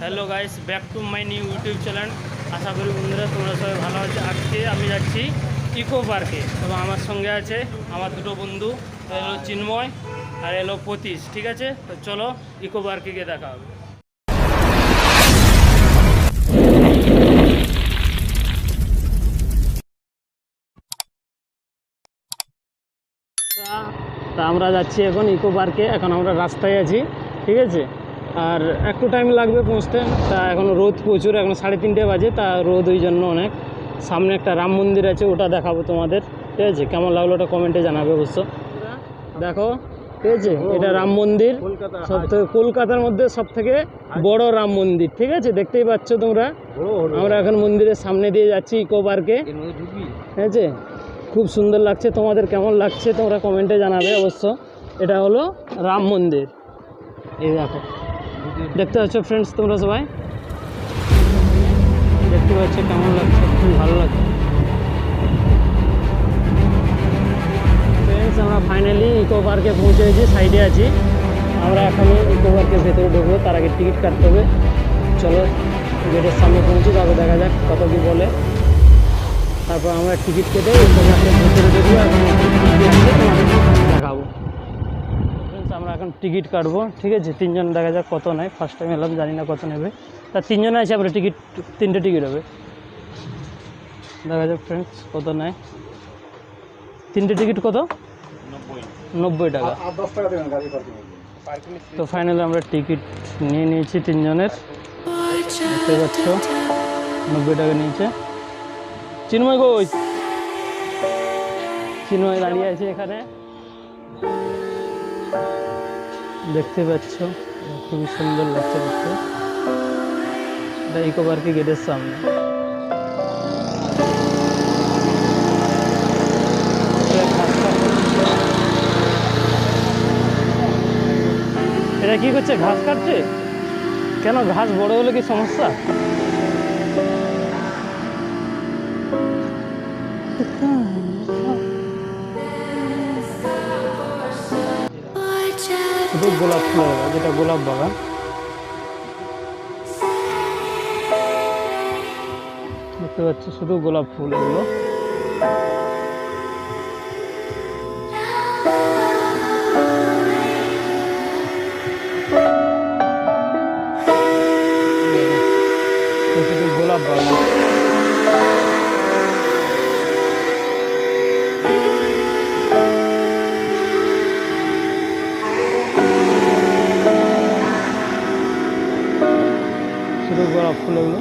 Hello guys, back to my new YouTube channel. আশা করি বন্ধুরা তোমরা সবাই ভালো আছো। আজকে আমি যাচ্ছি ইকো পার্কে এবং আমার সঙ্গে আছে আমার দুটো বন্ধু, এলো চিন্ময় আর এলো পতীশ। ঠিক আছে, তো চলো ইকো পার্কে গিয়ে দেখা হবে। তা আমরা যাচ্ছি এখন ইকো পার্কে। এখন আমরা রাস্তায় আছি, ঠিক আছে। আর একটু টাইম লাগবে পৌঁছতে। তা এখন রোদ প্রচুর, এখন 3:30 বাজে। তা রোদ ওই জন্য অনেক। সামনে একটা রাম মন্দির আছে, ওটা দেখাবো তোমাদের। ঠিক আছে, কেমন লাগলো ওটা কমেন্টে জানাবে অবশ্য। দেখো, ঠিক আছে, এটা রাম মন্দির, কলকাতার মধ্যে সব থেকে বড় রাম মন্দির। ঠিক আছে, দেখতেই পাচ্ছ তোমরা। আমরা এখন মন্দিরের সামনে দিয়ে যাচ্ছি ইকো পার্কে। ঠিক আছে, খুব সুন্দর লাগছে। তোমাদের কেমন লাগছে তোমরা কমেন্টে জানাবে অবশ্য। এটা হলো রাম মন্দির। এই দেখো, দেখতে পাচ্ছ ফ্রেন্ডস, তোমরা সবাই দেখতে পাচ্ছ কেমন লাগছে, খুব ভালো লাগছে ফ্রেন্ডস। আমরা ফাইনালি ইকো পার্কে পৌঁছে গেছি, সাইডে আছি আমরা। এখন ইকো পার্কের ভেতরে ঢুকবো, তার আগে টিকিট কাটতে হবে। চলো গেটের সামনে পৌঁছে যাবো, দেখা যাক কত কি বলে। তারপর আমরা টিকিট কেটে ইকো পার্কের ভেতরে ঢুকবো এবং দেখাবো। আমরা এখন টিকিট কাটবো, ঠিক আছে। 3জন, দেখা যাক কত নেয়। ফার্স্ট টাইম এলাম, জানি না কত নেবে। তা 3জনে আছে আমরা, টিকিট 3টে টিকিট হবে। দেখা যাক ফ্রেন্ডস কত নেয়। 3টে টিকিট কত? 90 টাকা। তো ফাইনালি আমরা টিকিট নিয়ে নিয়েছি 3জনের। দেখতে পাচ্ছ 90 টাকা নিয়েছে। চিন্ময় কই? চিন্ময় দাঁড়িয়ে আছে এখানে, দেখতে পাচ্ছ। খুবই সুন্দর লাগছে দেখতে। এটা ইকো পার্কে গেটের সামনে। এটা কি করছে? ঘাস কাটছে কেন? ঘাস বড় হলে কি সমস্যা? শুধু গোলাপ ফুল, যেটা গোলাপ বাগান। দেখতে পাচ্ছ শুধু গোলাপ ফুল এগুলো। শুধু গোলাপ বাগান। শুধু গোলাপ ফুল এগুলো।